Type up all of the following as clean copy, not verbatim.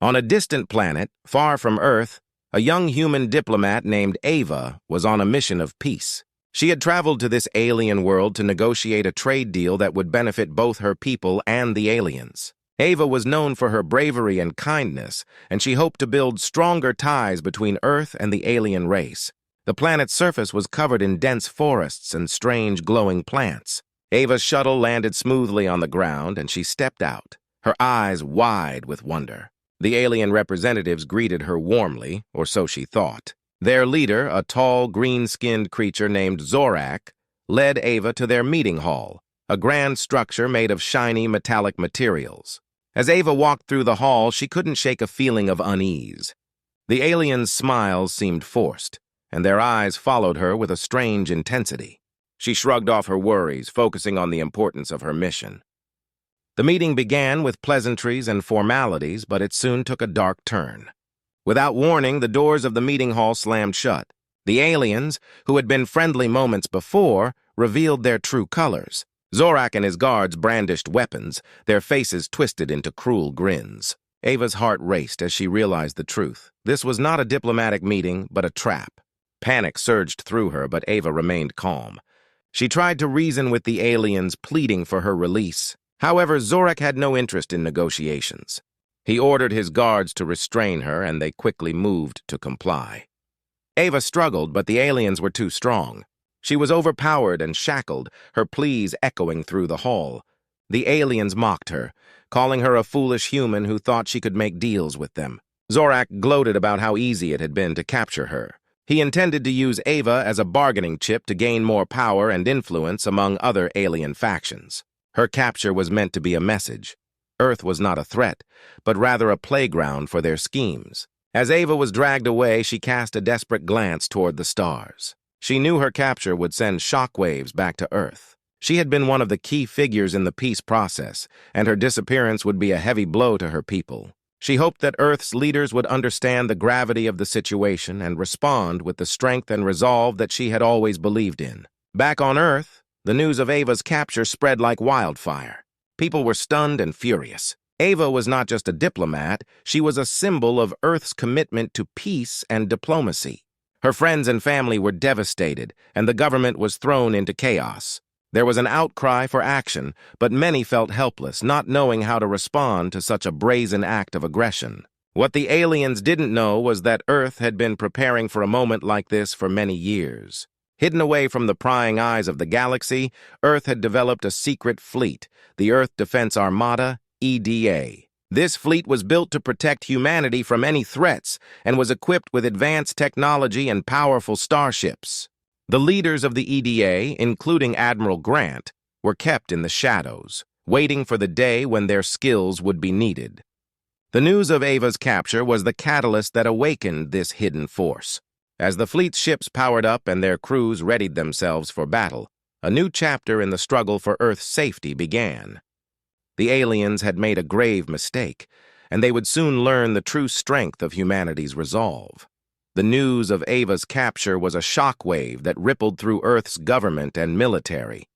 On a distant planet, far from Earth, a young human diplomat named Ava was on a mission of peace. She had traveled to this alien world to negotiate a trade deal that would benefit both her people and the aliens. Ava was known for her bravery and kindness, and she hoped to build stronger ties between Earth and the alien race. The planet's surface was covered in dense forests and strange glowing plants. Ava's shuttle landed smoothly on the ground, and she stepped out, her eyes wide with wonder. The alien representatives greeted her warmly, or so she thought. Their leader, a tall, green-skinned creature named Zorak, led Ava to their meeting hall, a grand structure made of shiny metallic materials. As Ava walked through the hall, she couldn't shake a feeling of unease. The aliens' smiles seemed forced, and their eyes followed her with a strange intensity. She shrugged off her worries, focusing on the importance of her mission. The meeting began with pleasantries and formalities, but it soon took a dark turn. Without warning, the doors of the meeting hall slammed shut. The aliens, who had been friendly moments before, revealed their true colors. Zorak and his guards brandished weapons, their faces twisted into cruel grins. Ava's heart raced as she realized the truth. This was not a diplomatic meeting, but a trap. Panic surged through her, but Ava remained calm. She tried to reason with the aliens, pleading for her release. However, Zorak had no interest in negotiations. He ordered his guards to restrain her, and they quickly moved to comply. Ava struggled, but the aliens were too strong. She was overpowered and shackled, her pleas echoing through the hall. The aliens mocked her, calling her a foolish human who thought she could make deals with them. Zorak gloated about how easy it had been to capture her. He intended to use Ava as a bargaining chip to gain more power and influence among other alien factions. Her capture was meant to be a message. Earth was not a threat, but rather a playground for their schemes. As Ava was dragged away, she cast a desperate glance toward the stars. She knew her capture would send shockwaves back to Earth. She had been one of the key figures in the peace process, and her disappearance would be a heavy blow to her people. She hoped that Earth's leaders would understand the gravity of the situation and respond with the strength and resolve that she had always believed in. Back on Earth, the news of Ava's capture spread like wildfire. People were stunned and furious. Ava was not just a diplomat, she was a symbol of Earth's commitment to peace and diplomacy. Her friends and family were devastated, and the government was thrown into chaos. There was an outcry for action, but many felt helpless, not knowing how to respond to such a brazen act of aggression. What the aliens didn't know was that Earth had been preparing for a moment like this for many years. Hidden away from the prying eyes of the galaxy, Earth had developed a secret fleet, the Earth Defense Armada, EDA. This fleet was built to protect humanity from any threats and was equipped with advanced technology and powerful starships. The leaders of the EDA, including Admiral Grant, were kept in the shadows, waiting for the day when their skills would be needed. The news of Ava's capture was the catalyst that awakened this hidden force. As the fleet's ships powered up and their crews readied themselves for battle, a new chapter in the struggle for Earth's safety began. The aliens had made a grave mistake, and they would soon learn the true strength of humanity's resolve. The news of Ava's capture was a shockwave that rippled through Earth's government and military.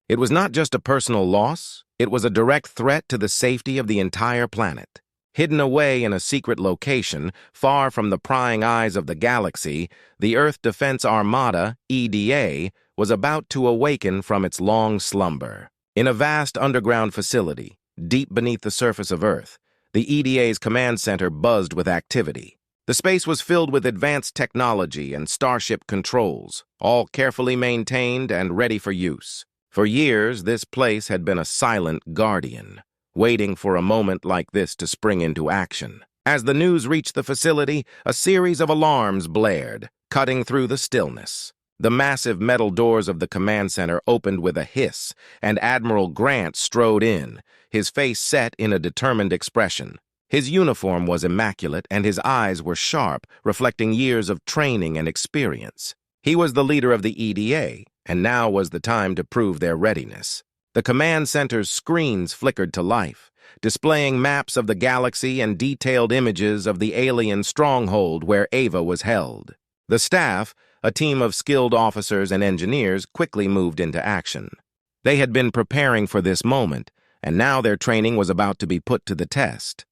It was not just a personal loss, it was a direct threat to the safety of the entire planet. Hidden away in a secret location, far from the prying eyes of the galaxy, the Earth Defense Armada, EDA, was about to awaken from its long slumber. In a vast underground facility, deep beneath the surface of Earth, the EDA's command center buzzed with activity. The space was filled with advanced technology and starship controls, all carefully maintained and ready for use. For years, this place had been a silent guardian, waiting for a moment like this to spring into action. As the news reached the facility, a series of alarms blared, cutting through the stillness. The massive metal doors of the command center opened with a hiss, and Admiral Grant strode in, his face set in a determined expression. His uniform was immaculate, and his eyes were sharp, reflecting years of training and experience. He was the leader of the EDA, and now was the time to prove their readiness. The command center's screens flickered to life, displaying maps of the galaxy and detailed images of the alien stronghold where Ava was held. The staff, a team of skilled officers and engineers, quickly moved into action. They had been preparing for this moment, and now their training was about to be put to the test.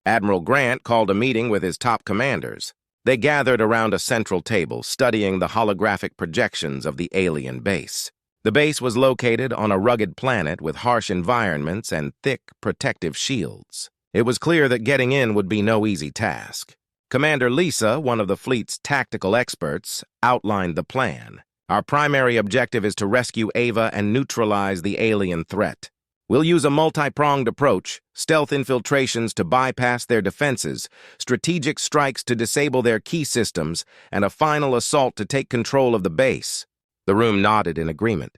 Admiral Grant called a meeting with his top commanders. They gathered around a central table, studying the holographic projections of the alien base. The base was located on a rugged planet with harsh environments and thick, protective shields. It was clear that getting in would be no easy task. Commander Lisa, one of the fleet's tactical experts, outlined the plan. Our primary objective is to rescue Ava and neutralize the alien threat. We'll use a multi-pronged approach, stealth infiltrations to bypass their defenses, strategic strikes to disable their key systems, and a final assault to take control of the base. The room nodded in agreement.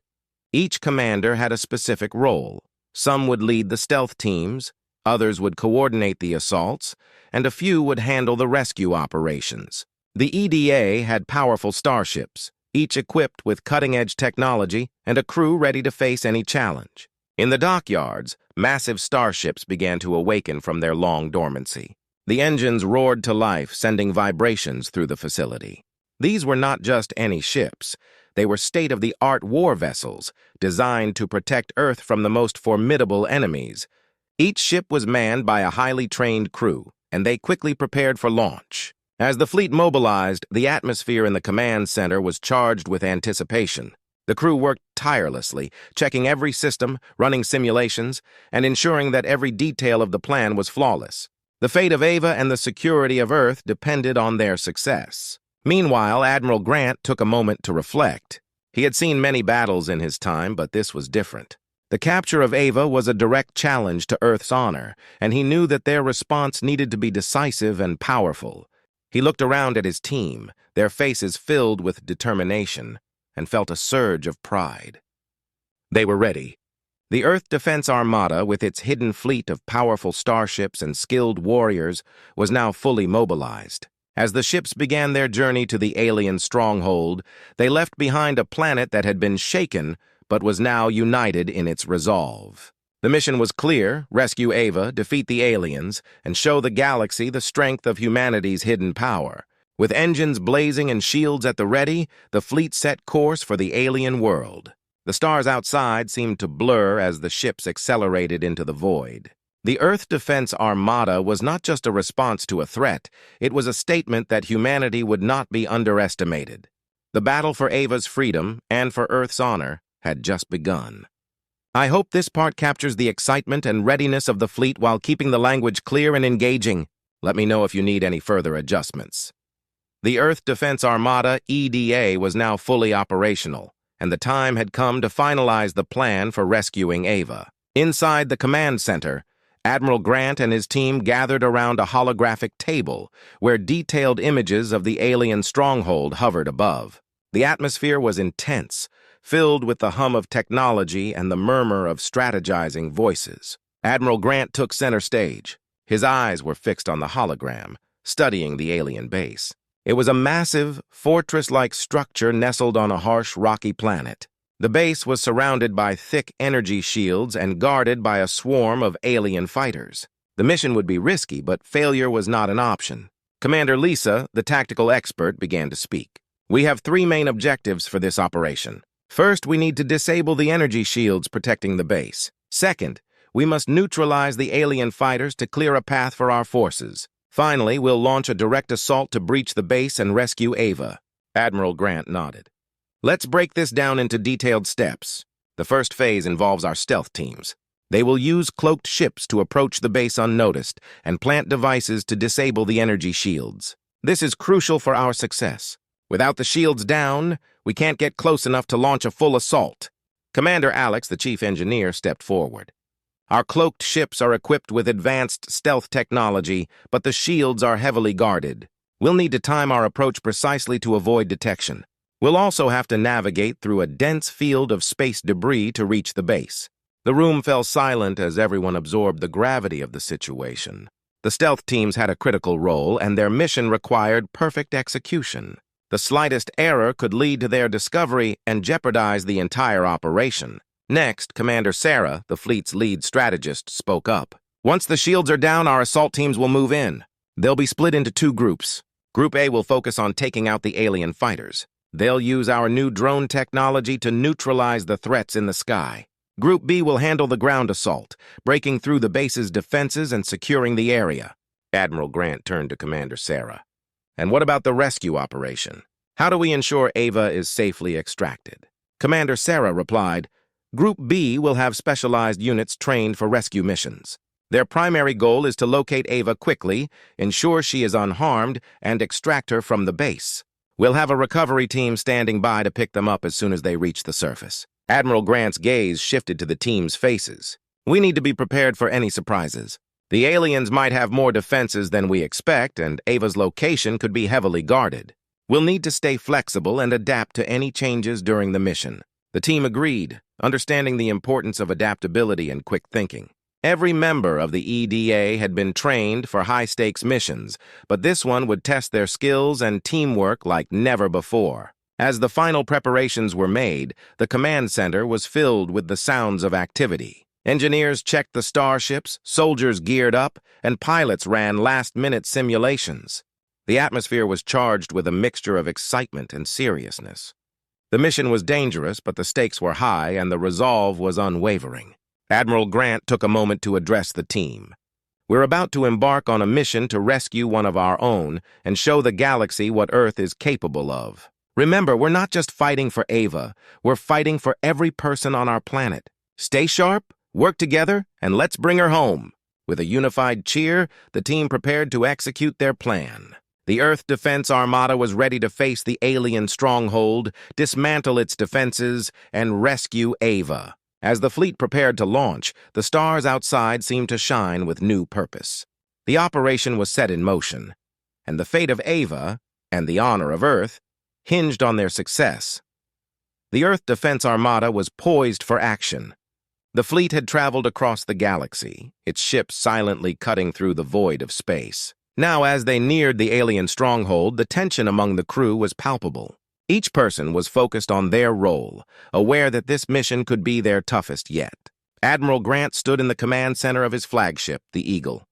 Each commander had a specific role. Some would lead the stealth teams, others would coordinate the assaults, and a few would handle the rescue operations. The EDA had powerful starships, each equipped with cutting-edge technology and a crew ready to face any challenge. In the dockyards, massive starships began to awaken from their long dormancy. The engines roared to life, sending vibrations through the facility. These were not just any ships. They were state-of-the-art war vessels, designed to protect Earth from the most formidable enemies. Each ship was manned by a highly trained crew, and they quickly prepared for launch. As the fleet mobilized, the atmosphere in the command center was charged with anticipation. The crew worked tirelessly, checking every system, running simulations, and ensuring that every detail of the plan was flawless. The fate of Ava and the security of Earth depended on their success. Meanwhile, Admiral Grant took a moment to reflect. He had seen many battles in his time, but this was different. The capture of Ava was a direct challenge to Earth's honor, and he knew that their response needed to be decisive and powerful. He looked around at his team, their faces filled with determination, and felt a surge of pride. They were ready. The Earth Defense Armada, with its hidden fleet of powerful starships and skilled warriors, was now fully mobilized. As the ships began their journey to the alien stronghold, they left behind a planet that had been shaken but was now united in its resolve. The mission was clear: rescue Ava, defeat the aliens, and show the galaxy the strength of humanity's hidden power. With engines blazing and shields at the ready, the fleet set course for the alien world. The stars outside seemed to blur as the ships accelerated into the void. The Earth Defense Armada was not just a response to a threat, it was a statement that humanity would not be underestimated. The battle for Ava's freedom and for Earth's honor had just begun. I hope this part captures the excitement and readiness of the fleet while keeping the language clear and engaging. Let me know if you need any further adjustments. The Earth Defense Armada, EDA, was now fully operational, and the time had come to finalize the plan for rescuing Ava. Inside the command center, Admiral Grant and his team gathered around a holographic table where detailed images of the alien stronghold hovered above. The atmosphere was intense, filled with the hum of technology and the murmur of strategizing voices. Admiral Grant took center stage. His eyes were fixed on the hologram, studying the alien base. It was a massive, fortress-like structure nestled on a harsh, rocky planet. The base was surrounded by thick energy shields and guarded by a swarm of alien fighters. The mission would be risky, but failure was not an option. Commander Lisa, the tactical expert, began to speak. We have 3 main objectives for this operation. First, we need to disable the energy shields protecting the base. Second, we must neutralize the alien fighters to clear a path for our forces. Finally, we'll launch a direct assault to breach the base and rescue Ava. Admiral Grant nodded. Let's break this down into detailed steps. The first phase involves our stealth teams. They will use cloaked ships to approach the base unnoticed and plant devices to disable the energy shields. This is crucial for our success. Without the shields down, we can't get close enough to launch a full assault. Commander Alex, the chief engineer, stepped forward. Our cloaked ships are equipped with advanced stealth technology, but the shields are heavily guarded. We'll need to time our approach precisely to avoid detection. We'll also have to navigate through a dense field of space debris to reach the base. The room fell silent as everyone absorbed the gravity of the situation. The stealth teams had a critical role, and their mission required perfect execution. The slightest error could lead to their discovery and jeopardize the entire operation. Next, Commander Sarah, the fleet's lead strategist, spoke up. Once the shields are down, our assault teams will move in. They'll be split into 2 groups. Group A will focus on taking out the alien fighters. They'll use our new drone technology to neutralize the threats in the sky. Group B will handle the ground assault, breaking through the base's defenses and securing the area. Admiral Grant turned to Commander Sarah. "And what about the rescue operation? How do we ensure Ava is safely extracted?" Commander Sarah replied, "Group B will have specialized units trained for rescue missions. Their primary goal is to locate Ava quickly, ensure she is unharmed, and extract her from the base. We'll have a recovery team standing by to pick them up as soon as they reach the surface." Admiral Grant's gaze shifted to the team's faces. "We need to be prepared for any surprises. The aliens might have more defenses than we expect, and Ava's location could be heavily guarded. We'll need to stay flexible and adapt to any changes during the mission." The team agreed, understanding the importance of adaptability and quick thinking. Every member of the EDA had been trained for high-stakes missions, but this one would test their skills and teamwork like never before. As the final preparations were made, the command center was filled with the sounds of activity. Engineers checked the starships, soldiers geared up, and pilots ran last-minute simulations. The atmosphere was charged with a mixture of excitement and seriousness. The mission was dangerous, but the stakes were high and the resolve was unwavering. Admiral Grant took a moment to address the team. "We're about to embark on a mission to rescue one of our own and show the galaxy what Earth is capable of. Remember, we're not just fighting for Ava, we're fighting for every person on our planet. Stay sharp, work together, and let's bring her home." With a unified cheer, the team prepared to execute their plan. The Earth Defense Armada was ready to face the alien stronghold, dismantle its defenses, and rescue Ava. As the fleet prepared to launch, the stars outside seemed to shine with new purpose. The operation was set in motion, and the fate of Ava, and the honor of Earth, hinged on their success. The Earth Defense Armada was poised for action. The fleet had traveled across the galaxy, its ships silently cutting through the void of space. Now, as they neared the alien stronghold, the tension among the crew was palpable. Each person was focused on their role, aware that this mission could be their toughest yet. Admiral Grant stood in the command center of his flagship, the Eagle.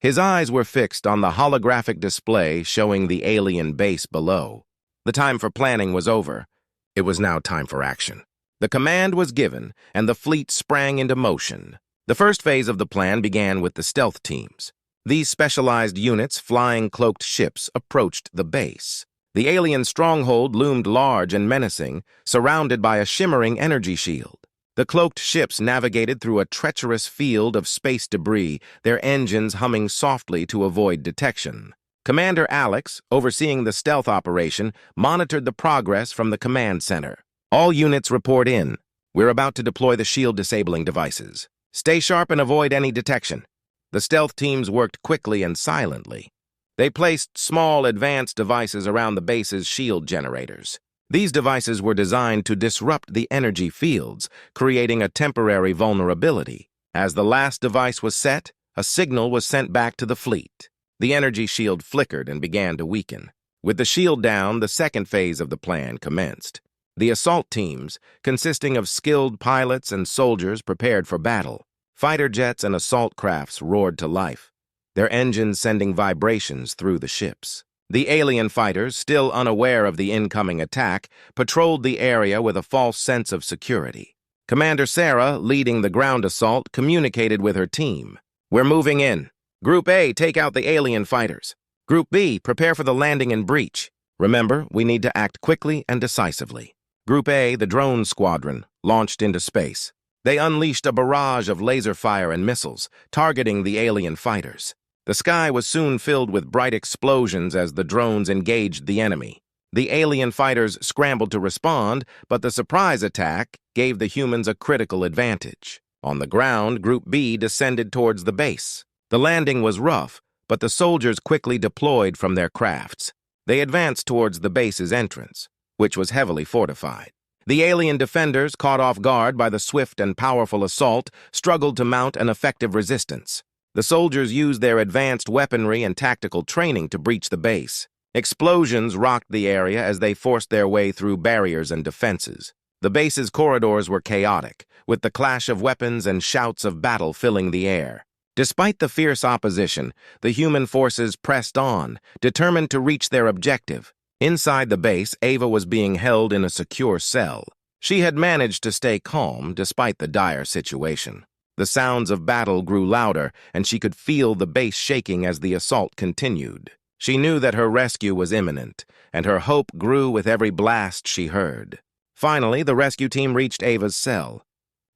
His eyes were fixed on the holographic display showing the alien base below. The time for planning was over. It was now time for action. The command was given, and the fleet sprang into motion. The first phase of the plan began with the stealth teams. These specialized units, flying cloaked ships, approached the base. The alien stronghold loomed large and menacing, surrounded by a shimmering energy shield. The cloaked ships navigated through a treacherous field of space debris, their engines humming softly to avoid detection. Commander Alex, overseeing the stealth operation, monitored the progress from the command center. "All units report in. We're about to deploy the shield-disabling devices. Stay sharp and avoid any detection." The stealth teams worked quickly and silently. They placed small, advanced devices around the base's shield generators. These devices were designed to disrupt the energy fields, creating a temporary vulnerability. As the last device was set, a signal was sent back to the fleet. The energy shield flickered and began to weaken. With the shield down, the second phase of the plan commenced. The assault teams, consisting of skilled pilots and soldiers, prepared for battle. Fighter jets and assault crafts roared to life, their engines sending vibrations through the ships. The alien fighters, still unaware of the incoming attack, patrolled the area with a false sense of security. Commander Sarah, leading the ground assault, communicated with her team. "We're moving in. Group A, take out the alien fighters. Group B, prepare for the landing and breach. Remember, we need to act quickly and decisively." Group A, the drone squadron, launched into space. They unleashed a barrage of laser fire and missiles, targeting the alien fighters. The sky was soon filled with bright explosions as the drones engaged the enemy. The alien fighters scrambled to respond, but the surprise attack gave the humans a critical advantage. On the ground, Group B descended towards the base. The landing was rough, but the soldiers quickly deployed from their crafts. They advanced towards the base's entrance, which was heavily fortified. The alien defenders, caught off guard by the swift and powerful assault, struggled to mount an effective resistance. The soldiers used their advanced weaponry and tactical training to breach the base. Explosions rocked the area as they forced their way through barriers and defenses. The base's corridors were chaotic, with the clash of weapons and shouts of battle filling the air. Despite the fierce opposition, the human forces pressed on, determined to reach their objective. Inside the base, Ava was being held in a secure cell. She had managed to stay calm despite the dire situation. The sounds of battle grew louder, and she could feel the base shaking as the assault continued. She knew that her rescue was imminent, and her hope grew with every blast she heard. Finally, the rescue team reached Ava's cell.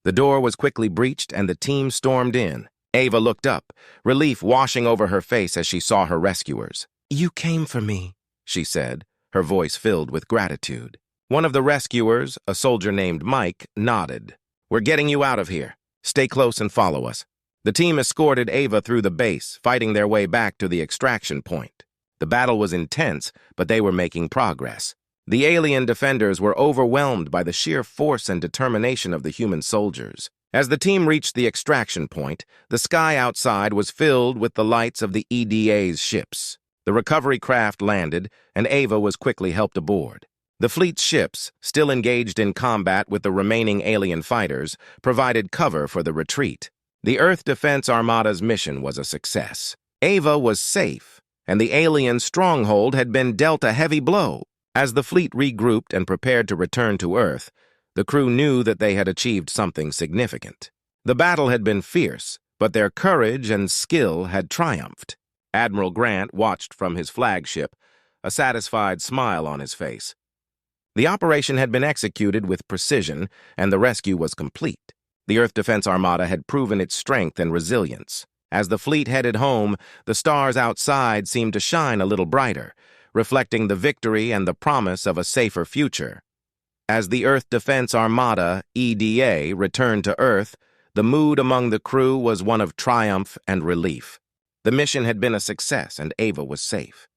The door was quickly breached, and the team stormed in. Ava looked up, relief washing over her face as she saw her rescuers. "You came for me," she said, her voice filled with gratitude. One of the rescuers, a soldier named Mike, nodded. "We're getting you out of here. Stay close and follow us." The team escorted Ava through the base, fighting their way back to the extraction point. The battle was intense, but they were making progress. The alien defenders were overwhelmed by the sheer force and determination of the human soldiers. As the team reached the extraction point, the sky outside was filled with the lights of the EDA's ships. The recovery craft landed, and Ava was quickly helped aboard. The fleet's ships, still engaged in combat with the remaining alien fighters, provided cover for the retreat. The Earth Defense Armada's mission was a success. Ava was safe, and the alien stronghold had been dealt a heavy blow. As the fleet regrouped and prepared to return to Earth, the crew knew that they had achieved something significant. The battle had been fierce, but their courage and skill had triumphed. Admiral Grant watched from his flagship, a satisfied smile on his face. The operation had been executed with precision, and the rescue was complete. The Earth Defense Armada had proven its strength and resilience. As the fleet headed home, the stars outside seemed to shine a little brighter, reflecting the victory and the promise of a safer future. As the Earth Defense Armada, EDA, returned to Earth, the mood among the crew was one of triumph and relief. The mission had been a success, and Ava was safe.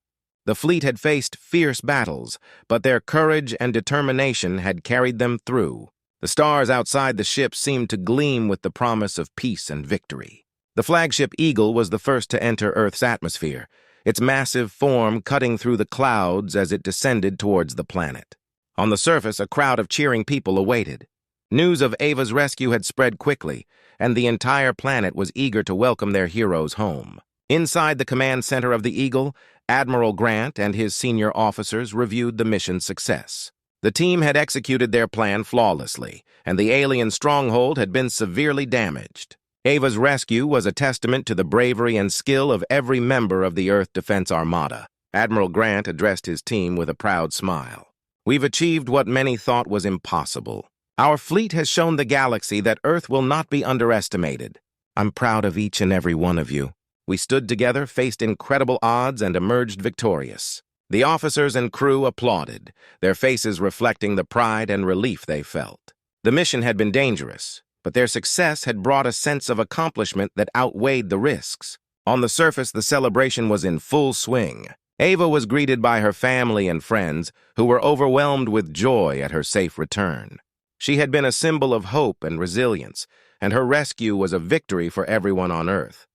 The fleet had faced fierce battles, but their courage and determination had carried them through. The stars outside the ship seemed to gleam with the promise of peace and victory. The flagship Eagle was the first to enter Earth's atmosphere, its massive form cutting through the clouds as it descended towards the planet. On the surface, a crowd of cheering people awaited. News of Ava's rescue had spread quickly, and the entire planet was eager to welcome their heroes home. Inside the command center of the Eagle, Admiral Grant and his senior officers reviewed the mission's success. The team had executed their plan flawlessly, and the alien stronghold had been severely damaged. Ava's rescue was a testament to the bravery and skill of every member of the Earth Defense Armada. Admiral Grant addressed his team with a proud smile. "We've achieved what many thought was impossible. Our fleet has shown the galaxy that Earth will not be underestimated. I'm proud of each and every one of you. We stood together, faced incredible odds, and emerged victorious." The officers and crew applauded, their faces reflecting the pride and relief they felt. The mission had been dangerous, but their success had brought a sense of accomplishment that outweighed the risks. On the surface, the celebration was in full swing. Ava was greeted by her family and friends, who were overwhelmed with joy at her safe return. She had been a symbol of hope and resilience, and her rescue was a victory for everyone on Earth.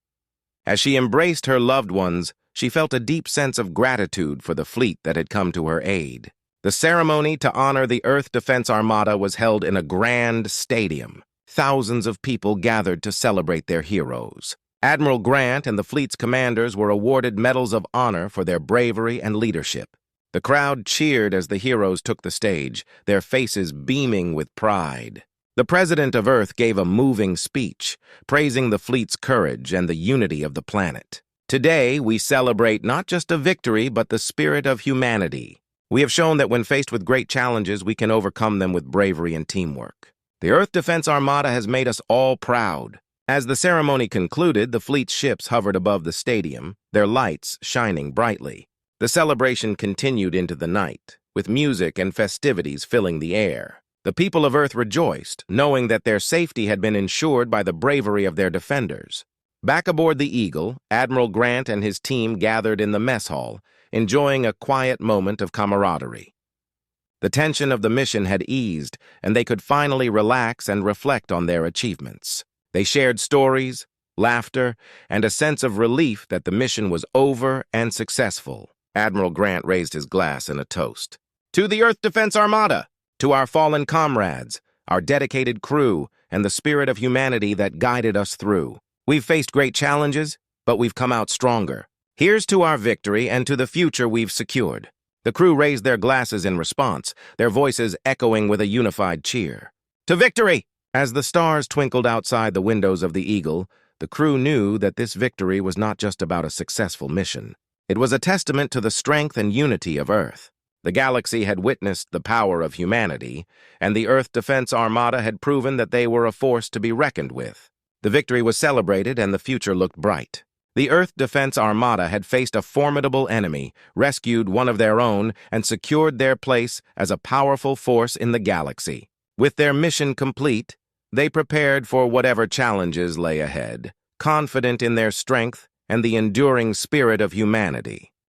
As she embraced her loved ones, she felt a deep sense of gratitude for the fleet that had come to her aid. The ceremony to honor the Earth Defense Armada was held in a grand stadium. Thousands of people gathered to celebrate their heroes. Admiral Grant and the fleet's commanders were awarded medals of honor for their bravery and leadership. The crowd cheered as the heroes took the stage, their faces beaming with pride. The President of Earth gave a moving speech, praising the fleet's courage and the unity of the planet. "Today, we celebrate not just a victory, but the spirit of humanity. We have shown that when faced with great challenges, we can overcome them with bravery and teamwork. The Earth Defense Armada has made us all proud." As the ceremony concluded, the fleet's ships hovered above the stadium, their lights shining brightly. The celebration continued into the night, with music and festivities filling the air. The people of Earth rejoiced, knowing that their safety had been ensured by the bravery of their defenders. Back aboard the Eagle, Admiral Grant and his team gathered in the mess hall, enjoying a quiet moment of camaraderie. The tension of the mission had eased, and they could finally relax and reflect on their achievements. They shared stories, laughter, and a sense of relief that the mission was over and successful. Admiral Grant raised his glass in a toast. "To the Earth Defense Armada! To our fallen comrades, our dedicated crew, and the spirit of humanity that guided us through. We've faced great challenges, but we've come out stronger. Here's to our victory and to the future we've secured." The crew raised their glasses in response, their voices echoing with a unified cheer. "To victory! As the stars twinkled outside the windows of the Eagle, the crew knew that this victory was not just about a successful mission. It was a testament to the strength and unity of Earth. The galaxy had witnessed the power of humanity, and the Earth Defense Armada had proven that they were a force to be reckoned with. The victory was celebrated and the future looked bright. The Earth Defense Armada had faced a formidable enemy, rescued one of their own, and secured their place as a powerful force in the galaxy. With their mission complete, they prepared for whatever challenges lay ahead, confident in their strength and the enduring spirit of humanity.